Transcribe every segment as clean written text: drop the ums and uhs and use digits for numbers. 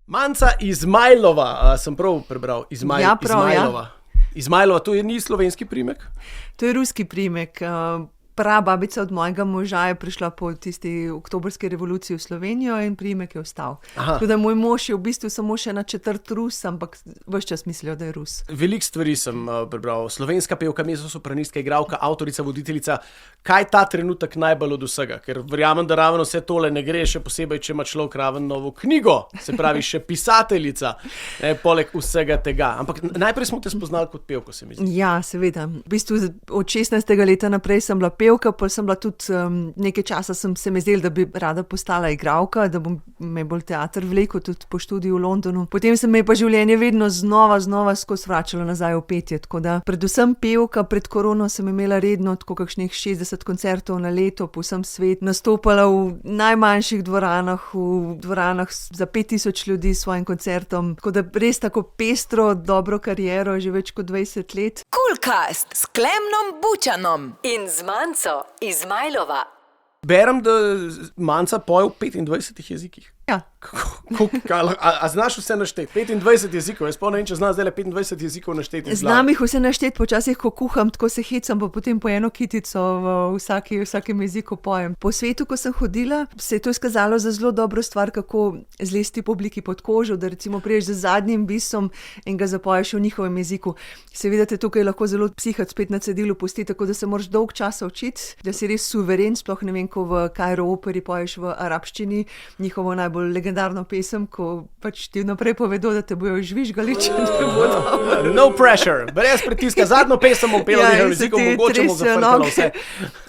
Manca Izmajlova, sem prav prebral, Izmajlova. Ja. Izmajlova, to ni slovenski priimek? To je ruski priimek. Prababica od mojega moža je prišla po tisti oktobrski revoluciji v Slovenijo in priimek je ostal. Tako da moj mož je v bistvu samo še na četrt Rus, ampak ves čas mislijo, da je Rus. Veliko stvari sem prebral. Slovenska pevka, mezzosopranistka, igralka, avtorica, voditeljica. Kaj ta trenutek najbolj od vsega? Ker verjamem, da ravno vse tole ne gre, še posebej, če ima človek raven novo knjigo. Se pravi, še pisateljica, poleg vsega tega. Ampak najprej smo te spoznali kot pevko, se mi zdi. Ja, seveda. V bistvu od 16. leta naprej sem bila pevka, pa sem bila tudi nekaj časa se mi zdelo, da bi rada postala igralka, da bom me bolj teater vlekel tudi po študiju v Londonu. Potem se me pa življenje vedno znova skozi vračalo nazaj v petje, tako da predvsem pevka. Pred korono sem imela redno tako kakšnih 60 koncertov na leto po vsem svetu, nastopala v najmanjših dvoranah, v dvoranah za 5000 ljudi s svojim koncertom, tako da res tako pestro, dobro kariero, že več kot 20 let. Coolcast s Klemnom Bučanom in z Manco Izmajlova. Berem, da Manca poje v 25 jezikih. Ja. A znaš vse našteti? 25 jezikov, jaz pa ne vem, če znaš zdaj 25 jezikov našteti. Znam jih vse našteti, počasih ko kuham, tako se hecam, pa potem po eno kitico v vsakem jeziku pojem. Po svetu, ko sem hodila, se je to izkazalo za zelo dobro stvar, kako zlesti publiki pod kožo, da recimo priješ z zadnjim bisom in ga zapoješ v njihovem jeziku. Seveda te tukaj lahko zelo psihat spet na cedilu pusti, tako da se moraš dolg časa učiti, da si res suveren, sploh ne vem, ko v Kairo operi poješ v arabščini njihovo najbolj legendarno pesem, ko pač ti naprej povedo, da te bojo žvižgali, če ne bodo. No pressure, brez pritiska, zadnjo pesem bom pela v jeziku, mogoče bomo zafrkalo vse.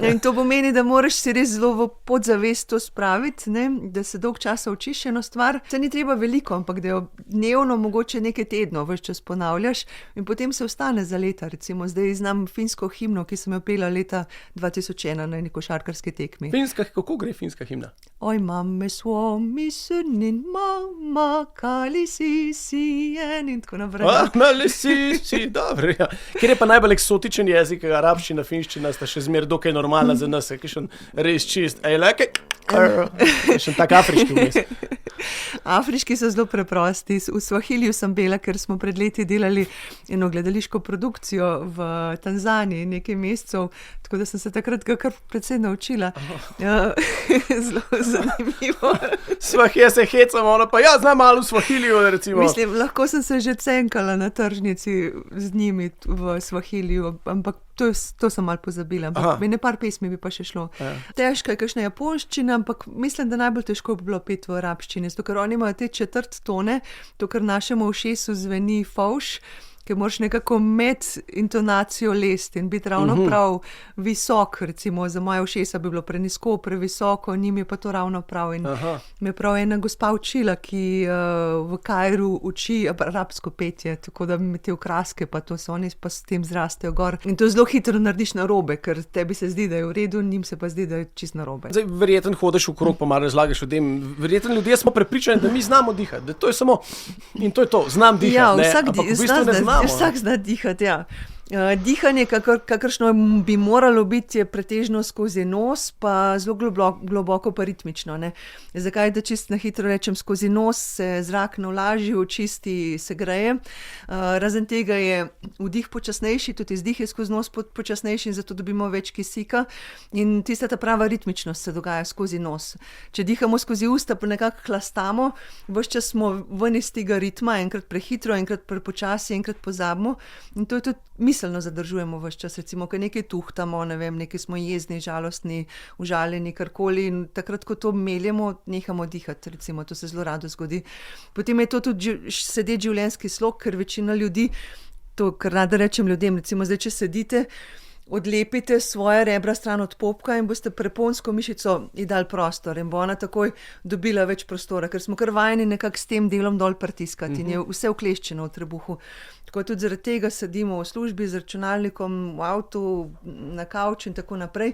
In to pomeni, da moraš si res zelo v podzavest to spraviti, ne? Da se dolg časa učiš eno stvar. Se ni treba veliko, ampak da jo dnevno, mogoče nekaj tednov ves čas ponavljaš in potem se ostane za leta. Recimo zdaj znam finsko himno, ki sem jo pela leta 2001 na eni košarkarski tekmi. Finska, kako gre finska himna? Oj, mame svomi synin, mama, kali si en in tako naprej. Mali si, dobro, ja. Ker je pa najbolj eksotičen jezik, arabščina, finščina sta še zmer dokaj normalna za nas, je kakšen res čist, še tak afriški vmes. Afriški so zelo preprosti. V Swahiliju sem bila, ker smo pred leti delali eno gledališko produkcijo v Tanzaniji nekaj mesecev, tako da sem se takrat kar precej naučila. Zelo zanimivo. Jaz se hecam, ona pa znam malo v Swahiliju, recimo. Mislim, lahko sem se že cenkala na tržnici z njimi v Swahiliju, ampak to sem malo pozabila. Mene par pesmi bi pa še šlo. Ja. Težka je kakšna japonščina, ampak mislim, da najbolj težko bi bilo peti v arabščini, zato ker oni imajo te četrt tone, to, kar našemu ušesu zveni fovš, ker moraš nekako med intonacijo lesti in biti ravno prav visok, recimo za moje ušesa bi bilo prenisko, previsoko, njim je pa to ravno prav. In me prav ena gospa učila, ki v Kairu uči arabsko petje, tako da mi te okraske pa to so, oni pa s tem zrastejo gor. In to zelo hitro narediš narobe, ker tebi se zdi, da je v redu, njim se pa zdi, da je čist narobe. Zdaj, verjetno hodeš v krog, pa malo razlagaš o tem, verjetno ljudje smo prepričani, da mi znamo dihati, da to je samo, in to je to, znam dihati, ja, ne, ampak v bistvu ne znamo. Vsak zna dihati, ja. Dihanje, kakršno bi moralo biti, je pretežno skozi nos, pa zelo globoko pa ritmično, ne. Zakaj, da čisto na hitro rečem, skozi nos se zrak navlaži, očisti, se greje. Razen tega je vdih počasnejši, tudi izdih je skozi nos počasnejši, zato dobimo več kisika in tista ta prava ritmičnost se dogaja skozi nos. Če dihamo skozi usta, pa nekako hlastamo, ves čas smo ven iz tega ritma, enkrat prehitro, enkrat prepočasi, enkrat pozabimo in to je tudi miselno zadržujemo ves čas, recimo, ko nekaj tuhtamo, ne vem, nekaj smo jezni, žalostni, užaljeni, karkoli in takrat, ko to meljemo, nehamo dihati, recimo, to se zelo rado zgodi. Potem je to tudi sedeč življenjski slog, ker večina ljudi, to, kar rada rečem ljudem, recimo, zdaj, če sedite, odlepite svoje rebra stran od popka in boste preponsko mišico ji dali prostor in bo ona takoj dobila več prostora, ker smo kar vajeni nekako s tem delom dol pritiskati in je vse ukleščeno v trebuhu. Tako tudi zaradi tega sedimo v službi z računalnikom, v avtu, na kavču in tako naprej.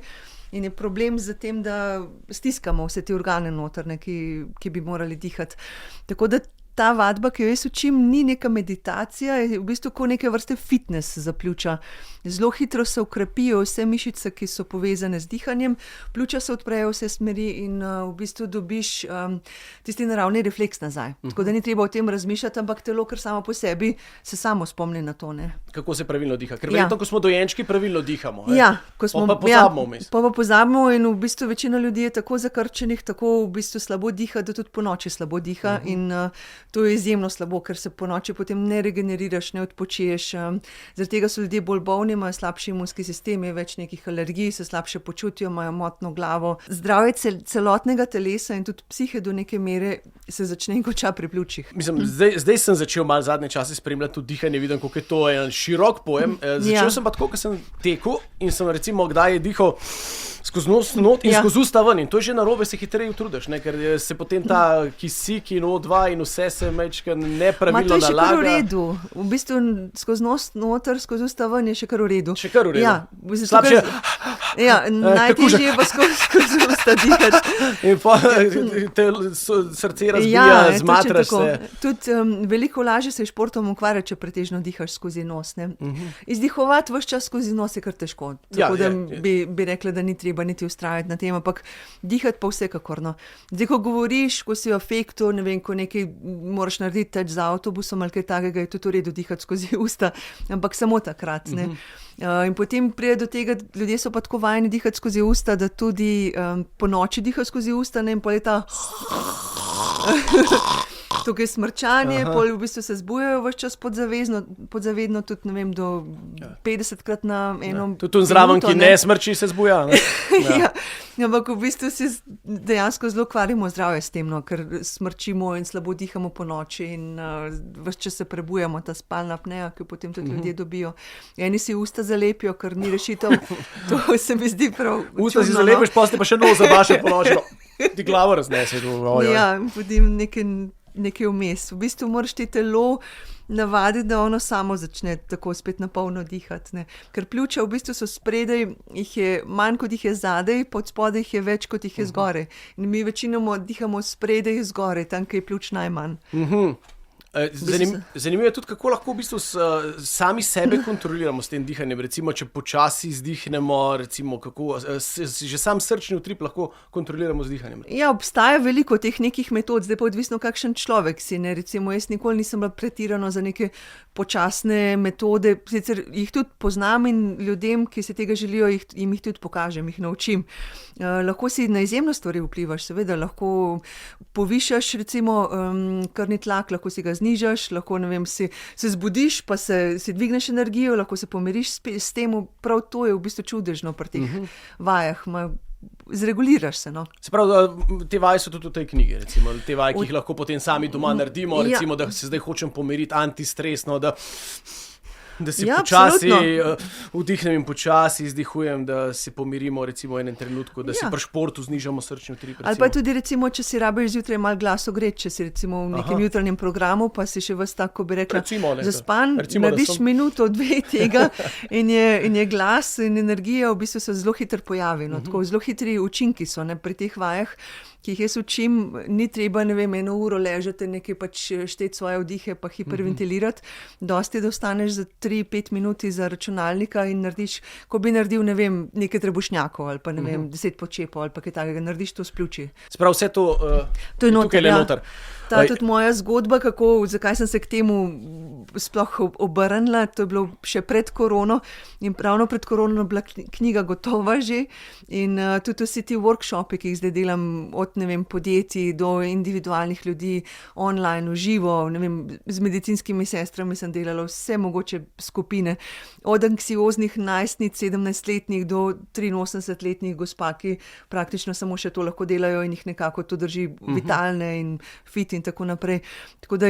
In je problem z tem, da stiskamo vse te organe notrne, ki bi morali dihati. Tako da ta vadba, ki jo jaz učim, ni neka meditacija, je v bistvu kot neke vrste fitness za pljuča. Zelo hitro se ukrepijo vse mišice, ki so povezane z dihanjem, pljuča se odprejo vse smeri in v bistvu dobiš tisti naravni refleks nazaj. Tako da ni treba o tem razmišljati, ampak telo, kar samo po sebi, se samo spomni na to. Ne? Kako se pravilno diha? Ker verjetno, ko smo dojenčki, pravilno dihamo. Ja, ko smo pa pozabimo vmes. Pa pozabimo in v bistvu večina ljudi je tako zakrčenih, tako v bistvu slabo diha, da tudi ponoči slabo diha in to je izjemno slabo, ker se ponoči potem ne regeneriraš, ne odpočiješ. Zaradi tega so ljudje bolj bolni, imajo slabši imunski sistem, je več nekih alergij, se slabše počutijo, imajo motno glavo. Zdravje celotnega telesa in tudi psihe do neke mere se začne in konča pri pljučih. Mislim, zdaj sem začel malo zadnje čase spremljati tudi dihanje, vidim, kako je to en širok pojem. Začel sem pa tako, ko sem tekel in sem recimo kdaj je dihal skozi nos not in skozi usta ven in to je že narobe, se hitreje utrudiš, ne? Ker se potem ta kisik in O2 in vse se mečka nepravilno nalaga. To je še kar v redu. V bistvu skozi nos noter, skozi usta ven je še kar v redu. Še kar v redu. Ja, slabše. Najtežje je pa skozi usta dihati. In pa te srce razbija, zmatraš se. Tudi veliko lažje se športom ukvarja, če pretežno dihaš skozi nos. Izdihovati ves čas skozi nos je kar težko. Tako da bi rekla, da ni treba niti ustrajati na tem, ampak dihati pa vsekakor. Zdaj, ko govoriš, ko si v afektu, ne vem, ko nekaj moraš narediti teč za avtobusom ali kaj takega, je tudi v redu dihati skozi usta, ampak samo takrat. Ne? In potem pride do tega, ljudje so pa tako vajeni dihati skozi usta, da tudi po noči dihajo skozi usta, ne, in pol je ta tukaj smrčanje, pol v bistvu se zbujajo ves čas podzavedno tudi, ne vem, do 50krat na eno minuto. Tudi zraven, ki ne smrči, se zbuja. Ampak v bistvu si dejansko zelo kvarimo zdravje s tem, ker smrčimo in slabo dihamo po noči in ves čas se prebujamo, ta spalna apnea, ki potem tudi ljudje dobijo. Eni si usta zalepijo, ker ni rešitev. To se mi zdi prav čudno. Usta si zalepiš, potem pa še nos zabaše po noči. Ti glavo raznese. Ja, potem nekaj vmes. V bistvu moraš ti telo navaditi, da ono samo začne tako spet na polno dihati. Ne? Ker pljuča v bistvu so spredaj, jih je manj, kot jih je zadaj, pod spodaj jih je več, kot jih je zgoraj. In mi večinoma dihamo spredaj zgoraj, tam, kjer je pljuč najmanj. Zanimivo je tudi, kako lahko v bistvu sami sebe kontroliramo s tem dihanjem. Recimo, če počasi izdihnemo, recimo, kako že sam srčni utrip lahko kontroliramo z dihanjem. Ja, obstaja veliko teh nekih metod, zdaj pa odvisno, kakšen človek si. Ne? Recimo, jaz nikoli nisem bila pretirano za neke počasne metode, sicer jih tudi poznam in ljudem, ki se tega želijo, jim jih tudi pokažem, jih naučim. Lahko si na izjemno stvari vplivaš, seveda, lahko povišaš recimo krvni tlak, lahko si ga znižaš, lahko, ne vem, se zbudiš, pa si dvigneš energijo, lahko se pomiriš s tem, prav to je v bistvu čudežno pri teh vajah, zreguliraš se. Se pravi, te vaje so tudi v tej knjigi, recimo, te vaje, ki jih lahko potem sami doma naredimo, recimo, da se zdaj hočem pomiriti antistresno, da si počasi vdihnem in počasi izdihujem, da se pomirimo recimo v enem trenutku, da si pri športu znižamo srčni utrip. Ali pa tudi recimo, če si rabiš zjutraj malo glas ogreti, če si recimo v nekem jutranjem programu, pa si še ves tako, bi rekla, zaspan, narediš minuto, dve tega in je glas in energija v bistvu se zelo hitro pojavi. Tako zelo hitri učinki so pri teh vajah, ki jih jaz učim, ni treba, ne vem, 1 uro ležati, nekaj pač šteti svoje vdihe, pa hiperventilirati. Dosti da ostaneš za 3-5 minuti za računalnika in narediš, ko bi naredil, ne vem, nekaj trebušnjakov ali pa ne vem, 10 počepov ali pa kaj takega, narediš to s pljuči. Sprav vse to je tukaj le noter. Ta je tudi moja zgodba, zakaj sem se k temu sploh obrnila, to je bilo še pred korono in ravno pred korono je bila knjiga gotova že in tudi vsi ti workshopi, ki jih zdaj delam od, ne vem, podjetij do individualnih ljudi, online, v živo, ne vem, z medicinskimi sestrami sem delala vse mogoče skupine, od anksioznih najstnic 17-letnih do 83-letnih gospa, ki praktično samo še to lahko delajo in jih nekako to drži vitalne in fit in tako naprej. Tako da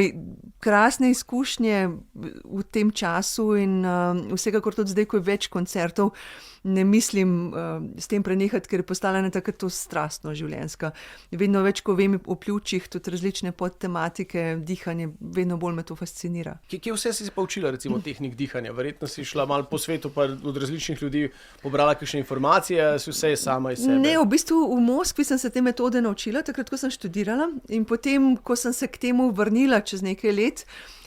krasne izkušnje, v tem času in vsekakor tudi zdaj, ko je več koncertov, ne mislim s tem prenehati, ker je postala ena taka to strastno življenjska. Vedno več, ko vem o pljučih, tudi različne podtematike, dihanje, vedno bolj me to fascinira. Kje vse si pa učila, recimo, tehnik dihanja? Verjetno si šla malo po svetu, pa od različnih ljudi pobrala kakšne informacije, si vse sama iz sebe? Ne, v bistvu v Moskvi sem se te metode naučila, takrat, ko sem študirala, in potem, ko sem se k temu vrnila čez nekaj let,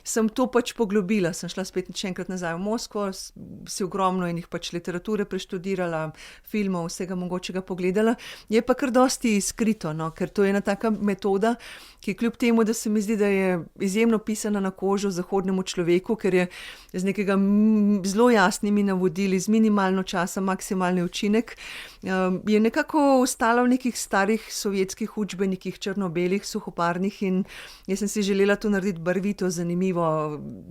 sem to pač poglobila. Sem šla spet še enkrat nazaj v Moskvo, si ogromno enih pač literature preštudirala, filmov, vsega mogočega pogledala. Je pa kar dosti skrito, no, ker to je ena taka metoda, ki kljub temu, da se mi zdi, da je izjemno pisana na kožo zahodnemu človeku, ker je z nekega zelo jasnimi navodili, z minimalno časa, maksimalni učinek, je nekako ostala v nekih starih sovjetskih učbenikih, črno-belih, suhoparnih, in jaz sem si želela to narediti barvito, zanimivo,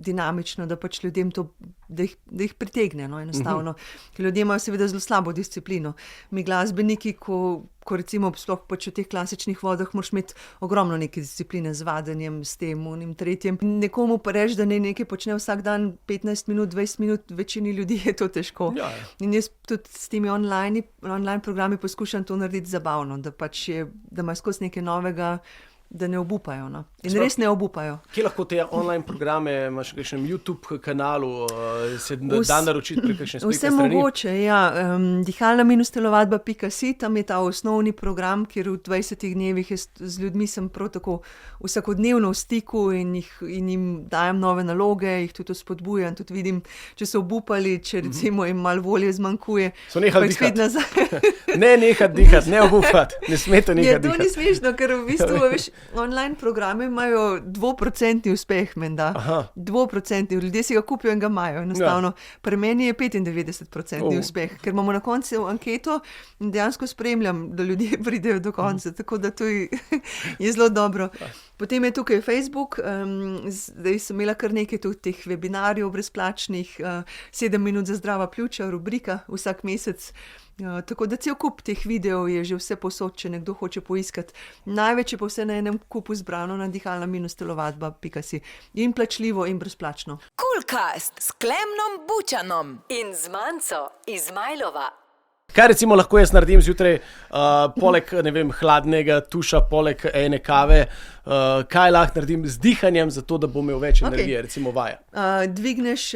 dinamično, da pač ljudem to, da jih pritegne, no, enostavno. Ker ljudje imajo seveda zelo slabo disciplino. Mi glasbeniki, ko recimo sploh pač v teh klasičnih vodah moraš imeti ogromno neke discipline z vadenjem, s tem, onim, tretjem. Nekomu pa reči, da nekaj počne vsak dan 15 minut, 20 minut, večini ljudi je to težko. Ja. In jaz tudi s temi online programi poskušam to narediti zabavno, da pač da imajo skozi nekaj novega, da ne obupajo, no. In res ne obupajo. Kje lahko te online programe imaš v kakšnem YouTube kanalu, se da naročiti pri kakšne spletne Vse strani? mogoče, ja. dihalna-telovadba.si, tam je ta osnovni program, kjer v 20 dnevih z ljudmi sem prav tako vsakodnevno v stiku in jim dajem nove naloge, jih tudi spodbujam, tudi vidim, če so obupali, če recimo jim malo volje zmanjkuje. So nehali pa jih spet nazaj. Ne nehati dihati, ne obupati, ne smete Je, nehati to ni dihati. smešno, ker v bistvu, veš, online programe imajo 2% uspeh, menda. Aha. 2%, ljudje si ga kupijo in ga imajo, enostavno. Pri meni je 95% uspeh, ker imamo na koncu anketo in dejansko spremljam, da ljudje pridejo do konca, tako da to je zelo dobro. Potem je tukaj Facebook, zdaj sem imela kar nekaj teh webinarjev brezplačnih, 7 minut za zdrava pljuča, rubrika vsak mesec. Tako da cel kup teh videov je že vse posod, če nekdo hoče poiskati. Največ je pa vse na enem kupu zbrano na dihalna-telovadba.si. In plačljivo in brezplačno. Coolcast s Klemnom Bučanom in z Manco Izmajlova. Kaj recimo lahko jaz naredim zjutraj, poleg, ne vem, hladnega tuša, poleg ene kave, kaj lahko naredim z dihanjem, zato da bom imel več energije, recimo vaja? Dvigneš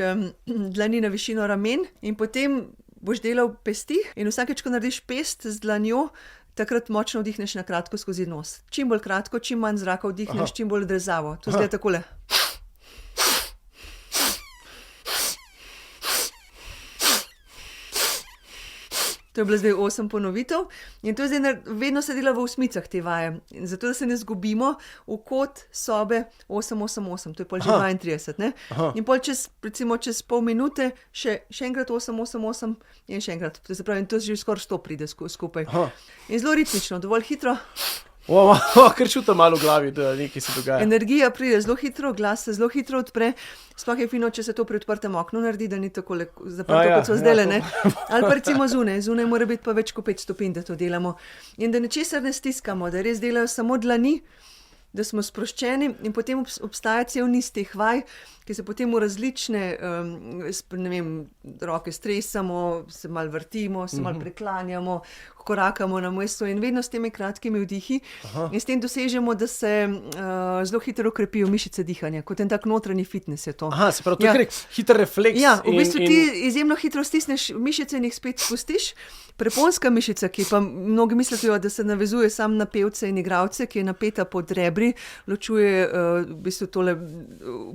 dlani na višino ramen in potem boš delal pesti in vsakeč, ko narediš pest z dlanjo, takrat močno vdihneš na kratko skozi nos. Čim bolj kratko, čim manj zraka vdihneš, čim bolj drezavo. To zgleda takole. To je bilo zdaj 8 ponovitev in to je zdaj vedno se dela v osmicah te vaje. In zato, da se ne zgubimo, v kot sobe 8-8-8, to je pol že 32, ne? In pol recimo čez pol minute še enkrat 8-8-8 in še enkrat. To se pravi, in to že skoraj 100 pride skupaj. In zelo ritmično, dovolj hitro. Ker čutim malo v glavi, da nekaj se dogaja. Energija pride zelo hitro, glas se zelo hitro odpre. Sploh je fino, če se to pri odprtem oknu naredi, da ni tako zaprto, kot so zdajle, ne? Ali pa recimo zunaj mora biti pa več kot 5 stopinj, da to delamo. In da ničesar ne stiskamo, da res delajo samo dlani, da smo sproščeni in potem obstaja cel niz teh vaj, ki se potem v različne, ne vem, roke stresamo, se malo vrtimo, se malo preklanjamo, korakamo na mesto in vedno s temi kratkimi vdihi. In s tem dosežemo, da se zelo hitro okrepijo mišice dihanja, kot en tak notranji fitness je to. Se pravi, to je hiter refleks. Ja, v bistvu ti izjemno hitro stisneš mišice in jih spet spustiš. Preponska mišica, ki pa mnogi mislijo, da se navezuje sam na pevce in igralce, ki je napeta pod rebri, ločuje v bistvu tole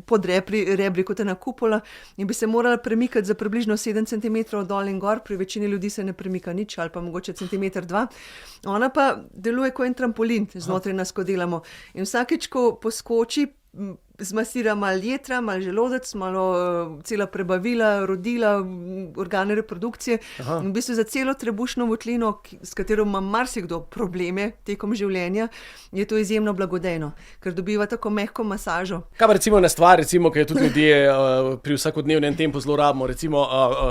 pod rebri kot ena kupola in bi se morala premikati za približno 7 cm dol in gor, pri večini ljudi se ne premika nič ali pa mogoče 1,2 cm. Ona pa deluje kot en trampolin znotraj nas, ko delamo. In vsakeč, ko poskoči, zmasira malo jetra, malo želodec, malo cela prebavila, rodila, organe reprodukcije. In v bistvu za celo trebušno votlino, s katero ima marsikdo probleme tekom življenja, je to izjemno blagodejno, ker dobiva tako mehko masažo. Kaj pa recimo ena stvar, recimo, ki je tudi ljudje pri vsakodnevnem tempu zlorabimo, recimo,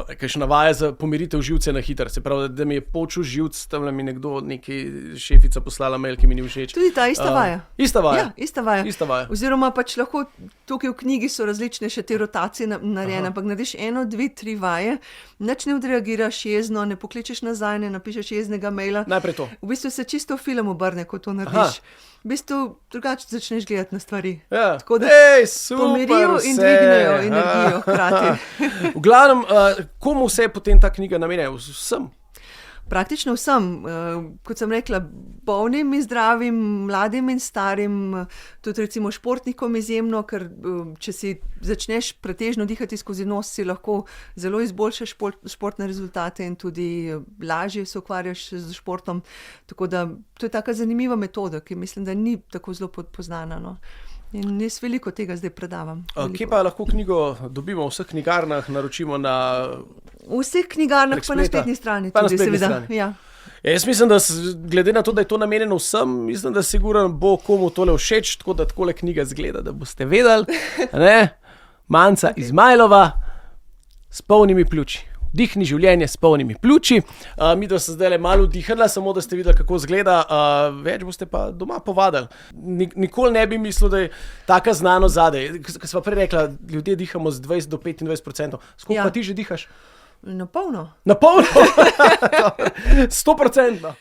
kakšna vaja za pomiritev živce na hitro, se pravi, da mi je počul živc, tam mi nekdo, neki šefica poslala mail, ki mi ni všeč. Tudi ta ista vaja. Ista vaja? Ja, ista vaja. Oziroma pač lahko lahko, tukaj v knjigi so različne še te rotacije narejene, ampak narediš 1, 2, 3 vaje, nič ne odreagiraš jezno, ne pokličeš nazaj, ne napišeš jeznega maila. Najprej to. V bistvu se čisto film obrne, ko to narediš. V bistvu drugače začneš gledati na stvari. Ja. Tako da pomirijo in dvignejo energijo hkrati. V glavnem, komu vse je potem ta knjiga namenjena? Vsem. Praktično vsem, kot sem rekla, bolnim in zdravim, mladim in starim, tudi recimo športnikom izjemno, ker če si začneš pretežno dihati skozi nos, si lahko zelo izboljšaš športne rezultate in tudi lažje se ukvarjaš z športom. Tako da to je taka zanimiva metoda, ki mislim, da ni tako zelo poznana. No. In jaz veliko tega zdaj predavam. Kje pa lahko knjigo dobimo? V vseh knjigarnah naročimo na... V vseh knjigarnah, pa na spletni strani. Pa tudi, na spletni seveda. strani. Ja. Jaz mislim, da glede na to, da je to namenjeno vsem, mislim, da sigurno bo komu tole všeč, tako da takole knjiga zgleda, da boste vedeli. Ne? Manca Izmajlova s polnimi pljuči. Vdihni življenje s polnimi pljuči. Mi da se zdaj malo vdihnila, samo da ste videli, kako izgleda. Več boste pa doma povadili. Nikoli ne bi mislil, da je taka znanost zadaj. Ko sva prej rekla, ljudje dihamo z 20 do 25%. Skupaj pa ti že dihaš? Na polno. Na polno? 100%.